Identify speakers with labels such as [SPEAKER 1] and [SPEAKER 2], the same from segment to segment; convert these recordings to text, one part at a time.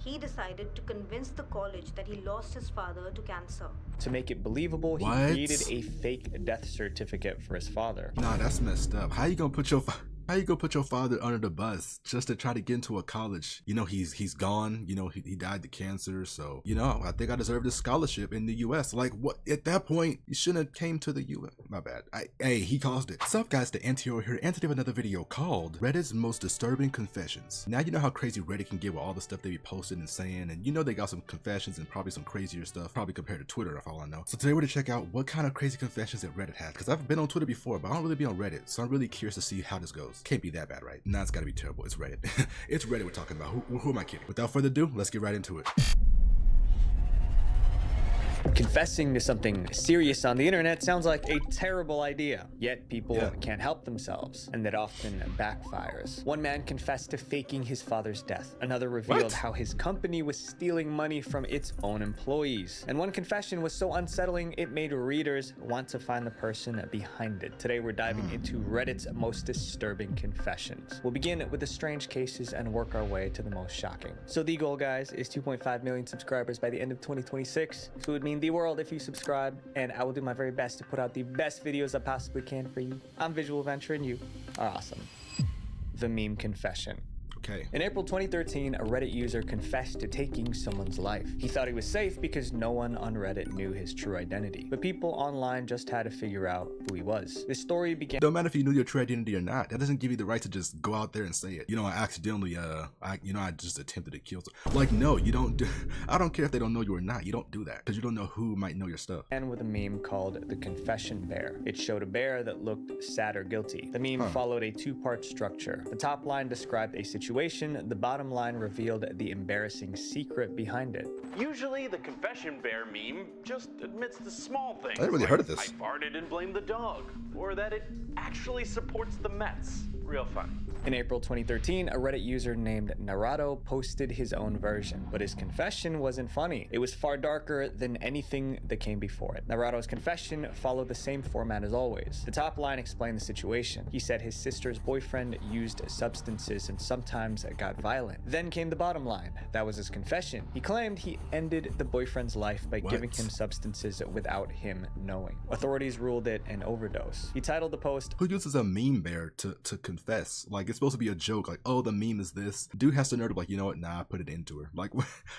[SPEAKER 1] he decided to convince the college that he lost his father to cancer.
[SPEAKER 2] To make it believable, he
[SPEAKER 3] What?
[SPEAKER 2] created a fake death certificate for his father.
[SPEAKER 3] Nah, that's messed up. How you gonna put your father under the bus just to try to get into a college? You know, he's gone. You know, he died to cancer. So, you know, I think I deserve this scholarship in the U.S. Like, what? At that point, you shouldn't have came to the U.S. My bad. Hey, he caused it. What's up, guys? The Antio here. And today we have another video called Reddit's Most Disturbing Confessions. Now, you know how crazy Reddit can get with all the stuff they be posting and saying. And you know they got some confessions and probably some crazier stuff, probably compared to Twitter, if all I know. So today we're going to check out what kind of crazy confessions that Reddit has. Because I've been on Twitter before, but I don't really be on Reddit. So I'm really curious to see how this goes. Can't be that bad, right? Nah, it's gotta be terrible. It's Reddit. It's Reddit we're talking about. Who am I kidding? Without further ado, let's get right into it.
[SPEAKER 2] Confessing to something serious on the internet sounds like a terrible idea, yet people can't help themselves, and that often backfires. One man confessed to faking his father's death. Another revealed how his company was stealing money from its own employees. And one confession was so unsettling, it made readers want to find the person behind it. Today, we're diving into Reddit's most disturbing confessions. We'll begin with the strange cases and work our way to the most shocking. So the goal, guys, is 2.5 million subscribers by the end of 2026. So it would mean the world if you subscribe, and I will do my very best to put out the best videos I possibly can for you. I'm Visual Venture and you are awesome. The meme confession.
[SPEAKER 3] Okay.
[SPEAKER 2] In April 2013, a Reddit user confessed to taking someone's life. He thought he was safe because no one on Reddit knew his true identity. But people online just had to figure out who he was. This story began—
[SPEAKER 3] Don't matter if you knew your true identity or not. That doesn't give you the right to just go out there and say it. You know, I accidentally, I just attempted to kill someone. Like, no, you don't do— I don't care if they don't know you or not. You don't do that because you don't know who might know your stuff.
[SPEAKER 2] and with a meme called the Confession Bear. It showed a bear that looked sad or guilty. The meme followed a two-part structure. The top line described a situation, the bottom line revealed the embarrassing secret behind it.
[SPEAKER 4] Usually, the confession bear meme just admits the small things.
[SPEAKER 3] I never really heard of this.
[SPEAKER 4] I farted and blamed the dog, or that it actually supports the Mets. Real fun.
[SPEAKER 2] In April 2013, a Reddit user named Narado posted his own version, but his confession wasn't funny. It was far darker than anything that came before it. Narado's confession followed the same format as always. The top line explained the situation. He said his sister's boyfriend used substances and sometimes got violent. Then came the bottom line. That was his confession. He claimed he ended the boyfriend's life by giving him substances without him knowing. Authorities ruled it an overdose. He titled the post,
[SPEAKER 3] Who uses a meme bear to confess? Like, it's supposed to be a joke. Like, oh, the meme is this. Dude has to nerd like, you know what? Nah, I put it into her. Like,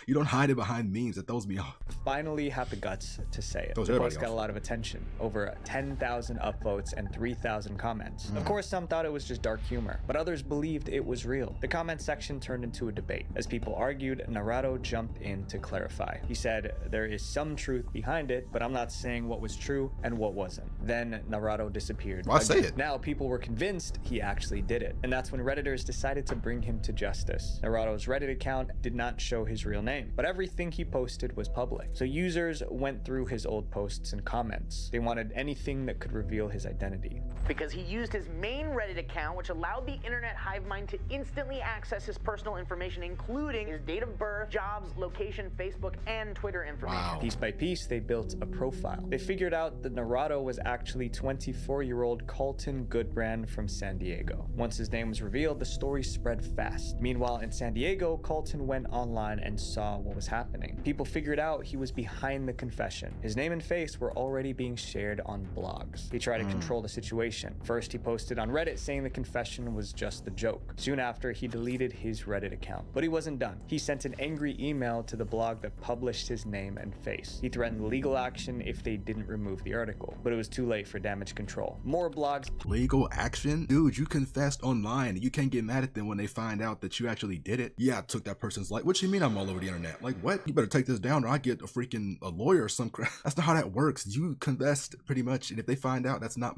[SPEAKER 3] you don't hide it behind memes. That throws me off.
[SPEAKER 2] finally had the guts to say it.
[SPEAKER 3] Throws
[SPEAKER 2] The
[SPEAKER 3] everybody
[SPEAKER 2] post got
[SPEAKER 3] off.
[SPEAKER 2] a lot of attention, over 10,000 upvotes and 3,000 comments. Of course, some thought it was just dark humor, but others believed it was real. The comment section turned into a debate. As people argued, Narado jumped in to clarify. He said, there is some truth behind it, but I'm not saying what was true and what wasn't. Then Narado disappeared.
[SPEAKER 3] Why say it?
[SPEAKER 2] Now people were convinced he actually did it, and that's when Redditors decided to bring him to justice. Narado's Reddit account did not show his real name, but everything he posted was public. So users went through his old posts and comments. They wanted anything that could reveal his identity.
[SPEAKER 5] Because he used his main Reddit account, which allowed the internet hive mind to instantly access his personal information, including his date of birth, jobs, location, Facebook, and Twitter information.
[SPEAKER 3] Wow.
[SPEAKER 2] Piece by piece, they built a profile. They figured out that Narado was actually 24-year-old Colton Goodbrand from San Diego. Once his name was revealed, the story spread fast. Meanwhile, in San Diego, Colton went online and saw what was happening. People figured out he was behind the confession. His name and face were already being shared on blogs. He tried to control the situation. First, he posted on Reddit saying the confession was just a joke. Soon after, he deleted his Reddit account. But he wasn't done. He sent an angry email to the blog that published his name and face. He threatened legal action if they didn't remove the article, but it was too late for damage control. More blogs
[SPEAKER 3] Legal action? Dude, you confessed online. You can't get mad at them when they find out that you actually did it. Yeah, I took that person's life. What you mean I'm all over the internet? Like, what? You better take this down or I get a lawyer or some crap. That's not how that works. You confessed pretty much, and if they find out, that's not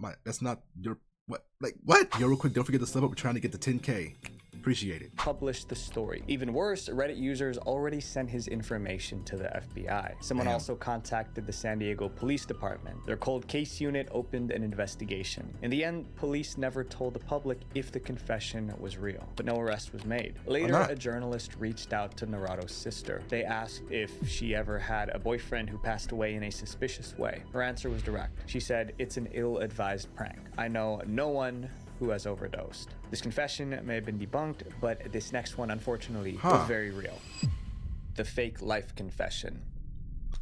[SPEAKER 3] your, what? Like, what? Yo, real quick, don't forget to sub up. We're trying to get to 10K. Appreciate it.
[SPEAKER 2] published the story. Even worse, Reddit users already sent his information to the FBI. Someone also contacted the San Diego Police Department. Their cold case unit opened an investigation. In the end, police never told the public if the confession was real, but no arrest was made. Later, a journalist reached out to Narado's sister. They asked if she ever had a boyfriend who passed away in a suspicious way. Her answer was direct. She said, "It's an ill-advised prank. I know no one who has overdosed." This confession may have been debunked, but this next one, unfortunately, was very real. the fake life confession.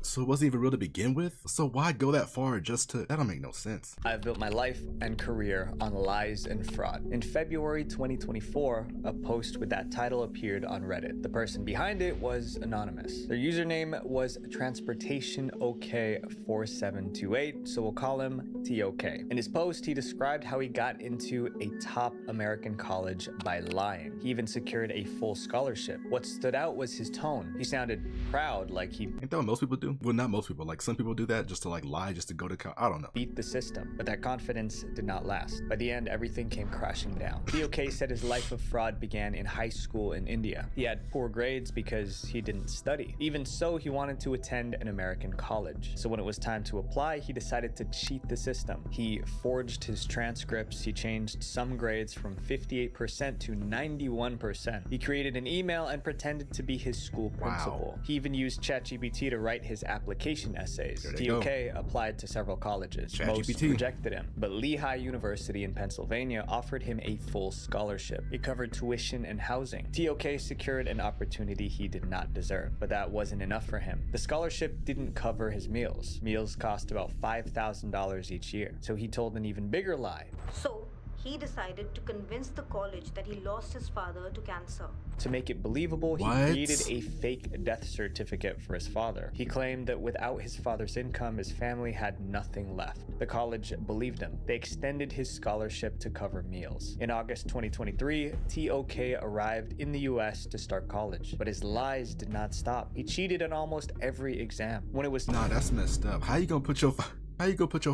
[SPEAKER 3] So it wasn't even real to begin with? So why go that far just to... That don't make no sense.
[SPEAKER 2] I've built my life and career on lies and fraud. In February 2024, a post with that title appeared on Reddit. The person behind it was anonymous. Their username was TransportationOK4728, so we'll call him TOK. In his post, he described how he got into a top American college by lying. He even secured a full scholarship. What stood out was his tone. He sounded proud, like he
[SPEAKER 3] Ain't that what most people do? Well, not most people. Like some people do that just to like lie, just to go to I don't know.
[SPEAKER 2] beat the system, but that confidence did not last. By the end, everything came crashing down. TOK said his life of fraud began in high school in India. He had poor grades because he didn't study. Even so, he wanted to attend an American college. So when it was time to apply, he decided to cheat the system. He forged his transcripts. He changed some grades from 58% to 91%. He created an email and pretended to be his school principal. He even used ChatGPT to write his application essays.
[SPEAKER 3] There they
[SPEAKER 2] TOK applied to several colleges. Most
[SPEAKER 3] ChatGPT.
[SPEAKER 2] rejected him, but Lehigh University in Pennsylvania offered him a full scholarship. It covered tuition and housing. TOK secured an opportunity he did not deserve, but that wasn't enough for him. The scholarship didn't cover his meals. Meals cost about $5,000 each year, so he told an even bigger lie.
[SPEAKER 1] So, he decided to convince the college that he lost his father to cancer.
[SPEAKER 2] To make it believable, he
[SPEAKER 3] What?
[SPEAKER 2] created a fake death certificate for his father. He claimed that without his father's income, his family had nothing left. The college believed him. They extended his scholarship to cover meals. In August 2023, TOK arrived in the US to start college, but his lies did not stop. He cheated on almost every exam. When it was
[SPEAKER 3] Nah, that's messed up. How you gonna put your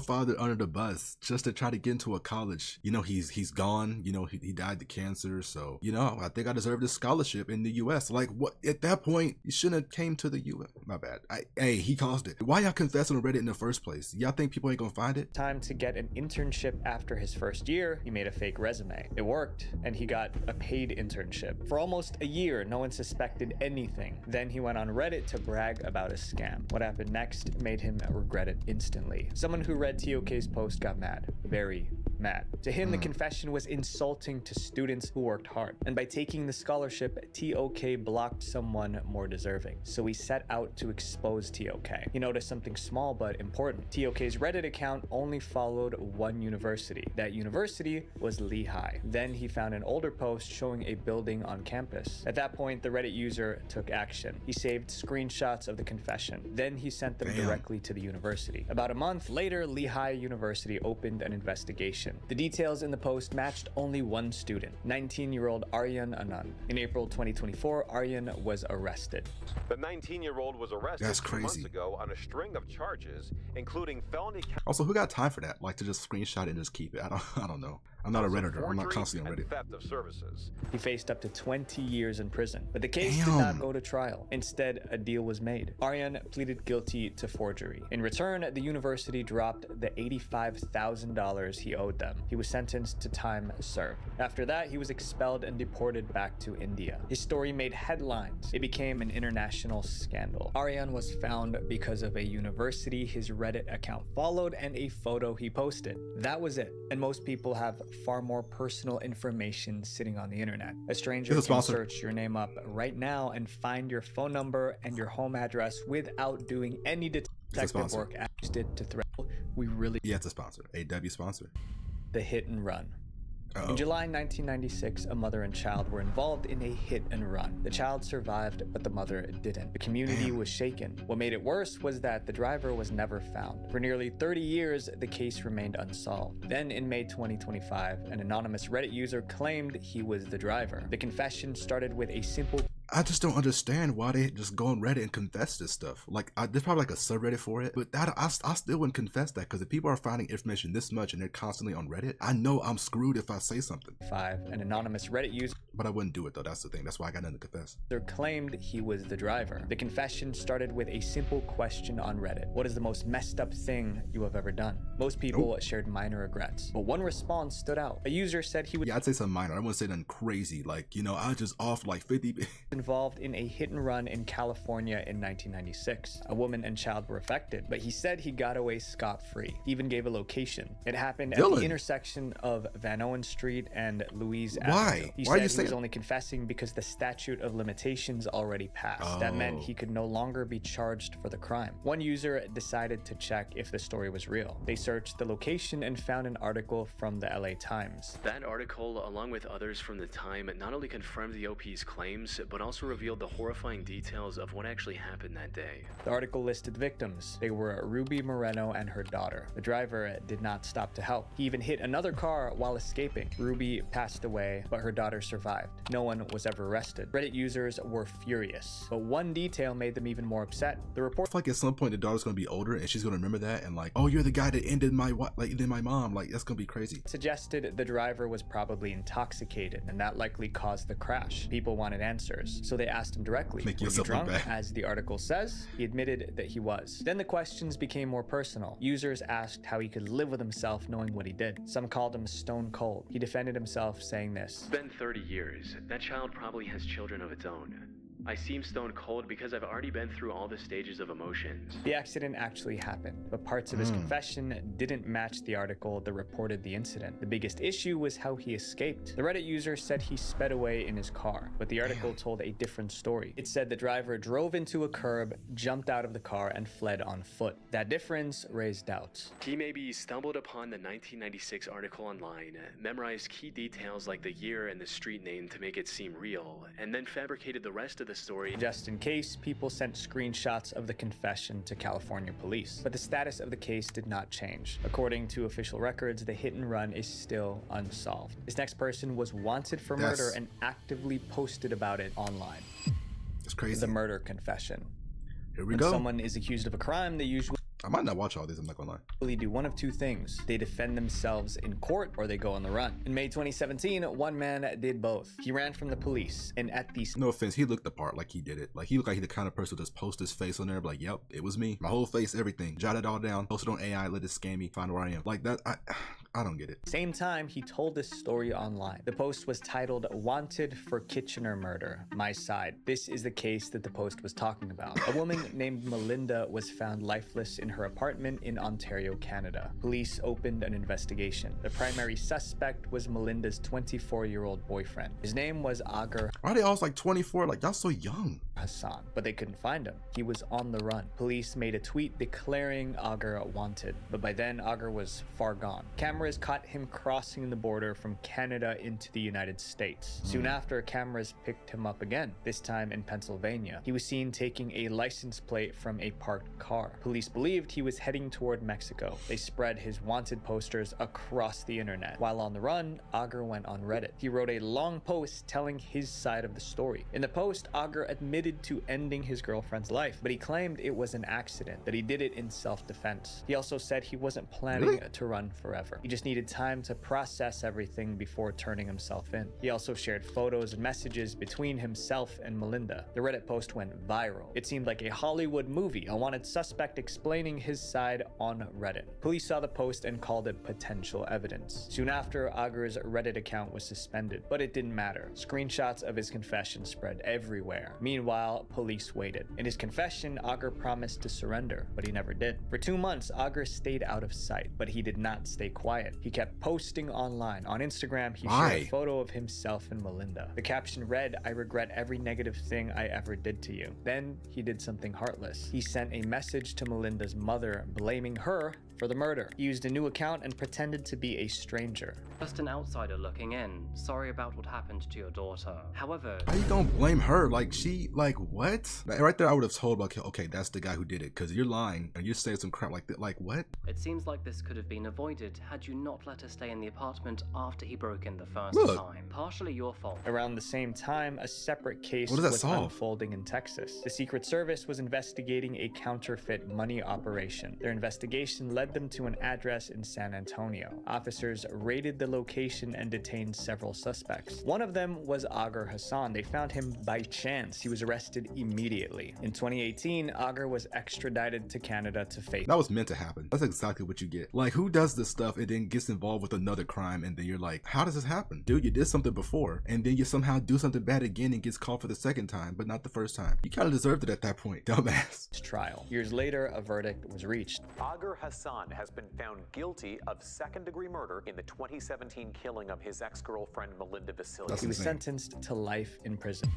[SPEAKER 3] father under the bus just to try to get into a college? You know, he's gone. You know, he died to cancer. So, you know, I think I deserve this scholarship in the US. Like, what? At that point, you shouldn't have came to the US. My bad. Hey, he caused it. Why y'all confessing on Reddit in the first place? Y'all think people ain't gonna find it?
[SPEAKER 2] time to get an internship after his first year, he made a fake resume. It worked, and he got a paid internship. For almost a year, no one suspected anything. Then he went on Reddit to brag about a scam. What happened next made him regret it instantly. Someone who read TOK's post got mad. Very mad. To him, the confession was insulting to students who worked hard. And by taking the scholarship, TOK blocked someone more deserving. So he set out to expose TOK. He noticed something small but important. TOK's Reddit account only followed one university. That university was Lehigh. Then he found an older post showing a building on campus. At that point, the Reddit user took action. He saved screenshots of the confession. Then he sent them directly to the university. About a month later, Lehigh University opened an investigation. The details in the post matched only one student, 19-year-old Aryan Anand. In April 2024, Aryan was arrested.
[SPEAKER 6] The 19-year-old was arrested
[SPEAKER 3] That's
[SPEAKER 6] 2 months
[SPEAKER 3] crazy.
[SPEAKER 6] ago on a string of charges, including felony
[SPEAKER 3] Also, who got time for that? Like to just screenshot it and just keep it? I don't know. I'm not a
[SPEAKER 6] counts of
[SPEAKER 3] Redditor. I'm not
[SPEAKER 6] forgery
[SPEAKER 3] constantly on
[SPEAKER 6] and
[SPEAKER 3] Reddit.
[SPEAKER 6] theft of services.
[SPEAKER 2] He faced up to 20 years in prison, but the case did not go to trial. Instead, a deal was made. Aryan pleaded guilty to forgery. In return, the university dropped the $85,000 he owed them. He was sentenced to time served. After that, he was expelled and deported back to India. His story made headlines. It became an international scandal. Aryan was found because of a university his Reddit account followed and a photo he posted. That was it. And most people have far more personal information sitting on the internet. A stranger
[SPEAKER 3] This is
[SPEAKER 2] can
[SPEAKER 3] sponsored.
[SPEAKER 2] search your name up right now and find your phone number and your home address without doing any detective
[SPEAKER 3] sponsored.
[SPEAKER 2] work as did to threat. We really
[SPEAKER 3] Yeah, it's a sponsor. AW sponsor.
[SPEAKER 2] the hit and run.
[SPEAKER 3] Uh-oh.
[SPEAKER 2] In July 1996, a mother and child were involved in a hit and run. The child survived, but the mother didn't. The community was shaken. What made it worse was that the driver was never found. For nearly 30 years, the case remained unsolved. Then in May 2025, an anonymous Reddit user claimed he was the driver. The confession started with a simple
[SPEAKER 3] I just don't understand why they just go on Reddit and confess this stuff. Like, there's probably like a subreddit for it, but that I still wouldn't confess that, because if people are finding information this much and they're constantly on Reddit, I know I'm screwed if I say something.
[SPEAKER 2] an anonymous Reddit user
[SPEAKER 3] But I wouldn't do it though. That's the thing. That's why I got nothing to confess.
[SPEAKER 2] claimed he was the driver. The confession started with a simple question on Reddit. What is the most messed up thing you have ever done? Most people shared minor regrets, but one response stood out. A user said he would
[SPEAKER 3] Yeah, I'd say something minor. I wouldn't say nothing crazy. Like, you know, I was just off like 50.
[SPEAKER 2] involved in a hit and run in California in 1996. A woman and child were affected, but he said he got away scot-free. He even gave a location. It happened at the intersection of Van Owen Street and Louise Avenue. He said he was only confessing because the statute of limitations already passed. That meant he could no longer be charged for the crime. One user decided to check if the story was real. They searched the location and found an article from the LA Times.
[SPEAKER 7] That article, along with others from the time, not only confirmed the OP's claims, but also revealed the horrifying details of what actually happened that day.
[SPEAKER 2] The article listed the victims. They were Ruby Moreno and her daughter. The driver did not stop to help. He even hit another car while escaping. Ruby passed away, but her daughter survived. No one was ever arrested. Reddit users were furious, but one detail made them even more upset. The report,
[SPEAKER 3] I feel like at some point the daughter's gonna be older and she's gonna remember that and like, oh, you're the guy that ended my mom. Like, that's gonna be crazy.
[SPEAKER 2] Suggested the driver was probably intoxicated, and that likely caused the crash. People wanted answers, so they asked him directly.
[SPEAKER 3] Make
[SPEAKER 2] "Were you
[SPEAKER 3] yourself look
[SPEAKER 2] drunk?"
[SPEAKER 3] bad.
[SPEAKER 2] As the article says, he admitted that he was. Then the questions became more personal. Users asked how he could live with himself knowing what he did. Some called him stone cold. He defended himself, saying this:
[SPEAKER 7] It's been 30 years. That child probably has children of its own. I seem stone cold because I've already been through all the stages of emotions.
[SPEAKER 2] The accident actually happened, but parts of his confession didn't match the article that reported the incident. The biggest issue was how he escaped. The Reddit user said he sped away in his car, but the article told a different story. It said the driver drove into a curb, jumped out of the car, and fled on foot. That difference raised doubts.
[SPEAKER 7] He maybe stumbled upon the 1996 article online, memorized key details like the year and the street name to make it seem real, and then fabricated the rest of the story.
[SPEAKER 2] Just in case, people sent screenshots of the confession to California police, but the status of the case did not change. According to official records, the hit and run is still unsolved. This next person was wanted for murder and actively posted about it online.
[SPEAKER 3] It's crazy.
[SPEAKER 2] The murder confession.
[SPEAKER 3] Here we
[SPEAKER 2] When
[SPEAKER 3] go.
[SPEAKER 2] someone is accused of a crime, they usually
[SPEAKER 3] I might not watch all these, I'm not gonna lie.
[SPEAKER 2] do one of two things. They defend themselves in court or they go on the run. In May 2017, one man did both. He ran from the police, and at the
[SPEAKER 3] No offense, he looked the part, like he did it. Like, he looked like he the kind of person who just post his face on there, like, yep, it was me. My whole face, everything. Jot it all down, post it on AI, let it scan me, find where I am. Like that, I don't get it.
[SPEAKER 2] same time, he told this story online. The post was titled "Wanted for Kitchener Murder, My Side." This is the case that the post was talking about. A woman named Melinda was found lifeless in her apartment in Ontario, Canada. Police opened an investigation. The primary suspect was Melinda's 24-year-old boyfriend. His name was Agar
[SPEAKER 3] Why are they all like 24? Like, y'all so young.
[SPEAKER 2] Hassan, but they couldn't find him. He was on the run. Police made a tweet declaring Agar wanted, but by then Agar was far gone. Cameras caught him crossing the border from Canada into the United States. Soon after, cameras picked him up again, this time in Pennsylvania. He was seen taking a license plate from a parked car. Police believed he was heading toward Mexico. They spread his wanted posters across the internet. While on the run, Agar went on Reddit. He wrote a long post telling his side of the story. In the post, Agar admitted to ending his girlfriend's life, but he claimed it was an accident, that he did it in self-defense. He also said he wasn't planning to run forever. He just needed time to process everything before turning himself in. He also shared photos and messages between himself and Melinda. The Reddit post went viral. It seemed like a Hollywood movie, a wanted suspect explaining his side on Reddit. Police saw the post and called it potential evidence. Soon after, Agar's Reddit account was suspended, but it didn't matter. Screenshots of his confession spread everywhere. Meanwhile, police waited. In his confession, Agar promised to surrender, but he never did. For 2 months, Agar stayed out of sight, but he did not stay quiet. He kept posting online. On Instagram, he shared a photo of himself and Melinda. The caption read, "I regret every negative thing I ever did to you." Then he did something heartless. He sent a message to Melinda's mother, blaming her for the murder. He used a new account and pretended to be a stranger.
[SPEAKER 8] Just an outsider looking in. Sorry about what happened to your daughter. However,
[SPEAKER 3] How you gonna blame her? Like, she, like, what? Like, right there, I would have told, like, okay, that's the guy who did it, because you're lying and you're saying some crap like that. Like, what?
[SPEAKER 8] it seems like this could have been avoided had you not let her stay in the apartment after he broke in the first
[SPEAKER 3] Look.
[SPEAKER 8] time. Partially your fault.
[SPEAKER 2] Around the same time, a separate case
[SPEAKER 3] What does that
[SPEAKER 2] was
[SPEAKER 3] solve?
[SPEAKER 2] unfolding in Texas. The Secret Service was investigating a counterfeit money operation. Their investigation led led them to an address in San Antonio. Officers raided the location and detained several suspects. One of them was Agar Hassan. They found him by chance. He was arrested immediately. In 2018, Agar was extradited to Canada to face.
[SPEAKER 3] That was meant to happen. That's exactly what you get. Like, who does this stuff and then gets involved with another crime and then you're like, how does this happen? Dude, you did something before and then you somehow do something bad again and gets caught for the second time, but not the first time. You kind of deserved it at that point, dumbass.
[SPEAKER 2] Trial. Years later, a verdict was reached.
[SPEAKER 9] Agar Hassan has been found guilty of second-degree murder in the 2017 killing of his ex-girlfriend Melinda Vasiliu.
[SPEAKER 2] He was sentenced to life in prison.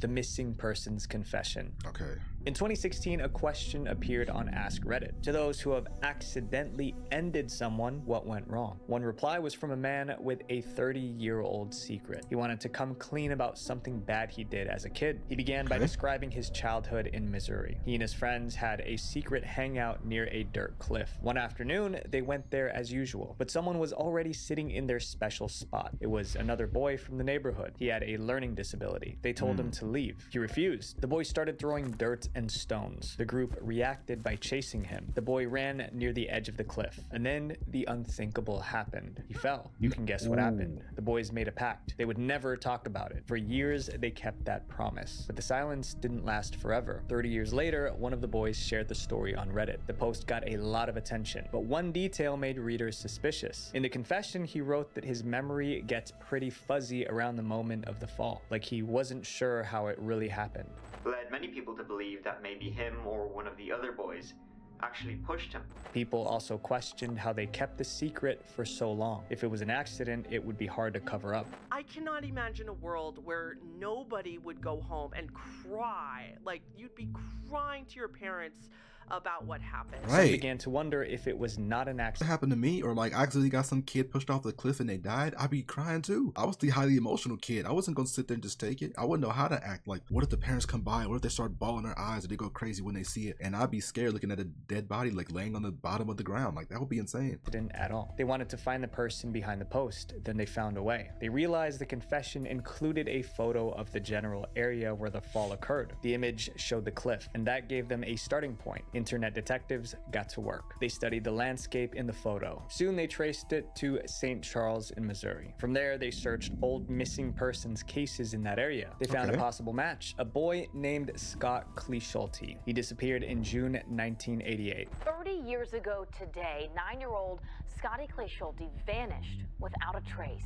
[SPEAKER 2] The missing persons confession.
[SPEAKER 3] Okay.
[SPEAKER 2] In 2016, a question appeared on Ask Reddit. To those who have accidentally ended someone, what went wrong? One reply was from a man with a 30-year-old secret. He wanted to come clean about something bad he did as a kid. He began by describing his childhood in Missouri. He and his friends had a secret hangout near a dirt cliff. One afternoon, they went there as usual, but someone was already sitting in their special spot. It was another boy from the neighborhood. He had a learning disability. They told him to leave. He refused. The boy started throwing dirt and stones. The group reacted by chasing him. The boy ran near the edge of the cliff, and then the unthinkable happened. He fell. You can guess what happened. The boys made a pact. They would never talk about it. For years, they kept that promise. But the silence didn't last forever. 30 years later, one of the boys shared the story on Reddit. The post got a lot of attention, but one detail made readers suspicious. In the confession, he wrote that his memory gets pretty fuzzy around the moment of the fall, like he wasn't sure how it really happened.
[SPEAKER 10] Led many people to believe that maybe him or one of the other boys actually pushed him.
[SPEAKER 2] People also questioned how they kept the secret for so long. If it was an accident, it would be hard to cover up.
[SPEAKER 11] I cannot imagine a world where nobody would go home and cry. Like, you'd be crying to your parents about what happened.
[SPEAKER 2] Some began to wonder if it was not an accident.
[SPEAKER 3] What happened to me, or like I accidentally got some kid pushed off the cliff and they died, I'd be crying too. I was the highly emotional kid. I wasn't gonna sit there and just take it. I wouldn't know how to act. Like, what if the parents come by? What if they start bawling their eyes or they go crazy when they see it? And I'd be scared looking at a dead body like laying on the bottom of the ground. Like, that would be insane.
[SPEAKER 2] Didn't at all. They wanted to find the person behind the post. Then they found a way. They realized the confession included a photo of the general area where the fall occurred. The image showed the cliff, and that gave them a starting point. Internet detectives got to work. They studied the landscape in the photo. Soon they traced it to St. Charles in Missouri. From there, they searched old missing persons cases in that area. They found a possible match, a boy named Scott Clisholty. He disappeared in June 1988.
[SPEAKER 12] 30 years ago today, 9-year-old Scotty Clisholty vanished without a trace.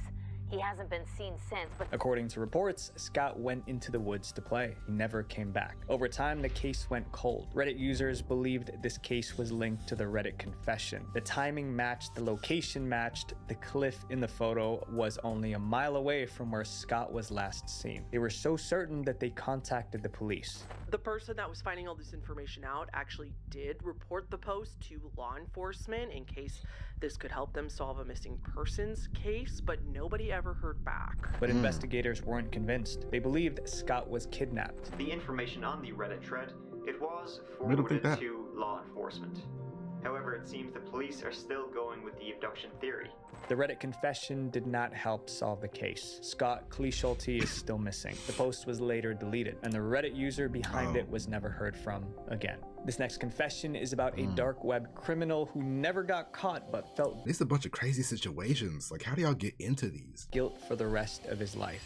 [SPEAKER 12] He hasn't been seen since, but
[SPEAKER 2] according to reports, Scott went into the woods to play. He never came back. Over time, the case went cold. Reddit users believed this case was linked to the Reddit confession. The timing matched, the location matched, the cliff in the photo was only a mile away from where Scott was last seen. They were so certain that they contacted the police.
[SPEAKER 11] The person that was finding all this information out actually did report the post to law enforcement in case this could help them solve a missing persons case, but nobody ever heard back.
[SPEAKER 2] But investigators weren't convinced. They believed Scott was kidnapped.
[SPEAKER 10] The information on the Reddit thread, it was forwarded to law enforcement. However, it seems the police are still going with the abduction theory.
[SPEAKER 2] The Reddit confession did not help solve the case. Scott Clisholty is still missing. The post was later deleted, and the Reddit user behind it was never heard from again. This next confession is about a dark web criminal who never got caught but felt
[SPEAKER 3] it's a bunch of crazy situations. Like, how do y'all get into these?
[SPEAKER 2] Guilt for the rest of his life.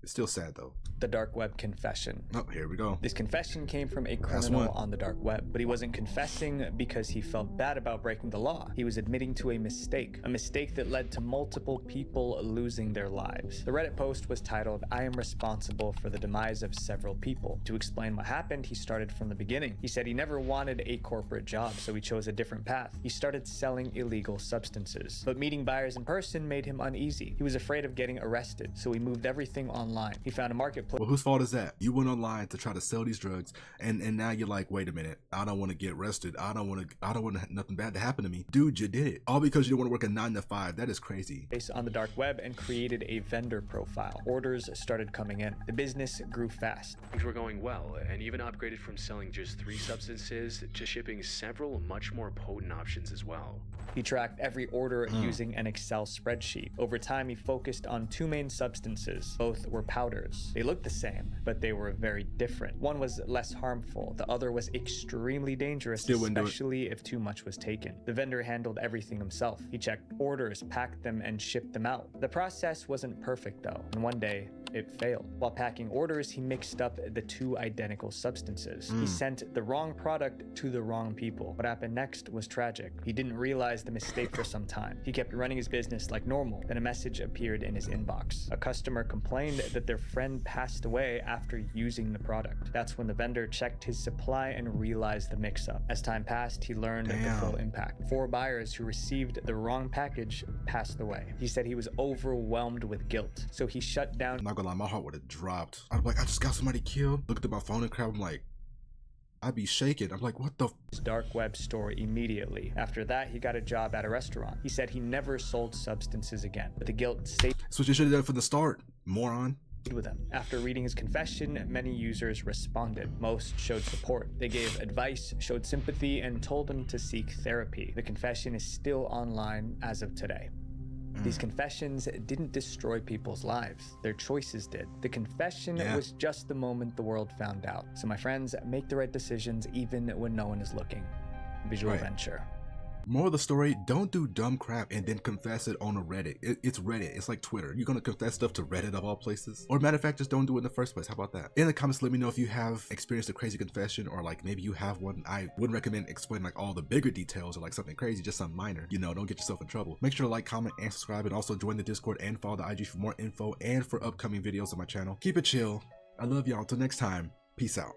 [SPEAKER 3] It's still sad though.
[SPEAKER 2] The dark web confession.
[SPEAKER 3] Oh, here we go.
[SPEAKER 2] This confession came from a criminal on the dark web, but he wasn't confessing because he felt bad about breaking the law. He was admitting to a mistake that led to multiple people losing their lives. The Reddit post was titled, "I am responsible for the demise of several people." To explain what happened, he started from the beginning. He said he never wanted a corporate job, so he chose a different path. He started selling illegal substances, but meeting buyers in person made him uneasy. He was afraid of getting arrested, so he moved everything online. He found a marketplace.
[SPEAKER 3] Well, whose fault is that? You went online to try to sell these drugs, and now you're like, wait a minute, I don't want to get arrested. I don't want nothing bad to happen to me. Dude, you did it. All because you don't want to work a 9 to 5. That is crazy.
[SPEAKER 2] Based on the dark web and created a vendor profile. Orders started coming in. The business grew fast.
[SPEAKER 7] Things were going well, and even upgraded from selling just 3 substances to shipping several much more potent options as well.
[SPEAKER 2] He tracked every order using an Excel spreadsheet. Over time, he focused on 2 main substances. Both were powders. They looked the same, but they were very different. One was less harmful, the other was extremely dangerous, especially if too much was taken. The vendor handled everything himself. He checked orders, packed them, and shipped them out. The process wasn't perfect though, and one day, it failed. While packing orders, he mixed up the two identical substances. He sent the wrong product to the wrong people. What happened next was tragic. He didn't realize the mistake for some time. He kept running his business like normal. Then a message appeared in his inbox. A customer complained that their friend passed away after using the product. That's when the vendor checked his supply and realized the mix-up. As time passed, he learned the full impact. 4 buyers who received the wrong package passed away. He said he was overwhelmed with guilt, so he shut down.
[SPEAKER 3] I'm not gonna lie, my heart would have dropped. I'm like, I just got somebody killed. Looked at my phone and crap. I'm like, I'd be shaking. I'm like, what the
[SPEAKER 2] his dark web store immediately. After that, he got a job at a restaurant. He said he never sold substances again, but the guilt stayed.
[SPEAKER 3] That's what you should have done from the start, moron.
[SPEAKER 2] With him. After reading his confession, many users responded. Most showed support. They gave advice, showed sympathy, and told him to seek therapy. The confession is still online as of today. These confessions didn't destroy people's lives. Their choices did. The confession was just the moment the world found out. So my friends, make the right decisions even when no one is looking. Visual Venture.
[SPEAKER 3] Moral of the story, don't do dumb crap and then confess it on a Reddit. It's Reddit. It's like Twitter. You're going to confess stuff to Reddit of all places? Or matter of fact, just don't do it in the first place. How about that? In the comments, let me know if you have experienced a crazy confession, or like maybe you have one. I wouldn't recommend explaining like all the bigger details or like something crazy, just something minor. You know, don't get yourself in trouble. Make sure to like, comment, and subscribe, and also join the Discord and follow the IG for more info and for upcoming videos on my channel. Keep it chill. I love y'all. Until next time, peace out.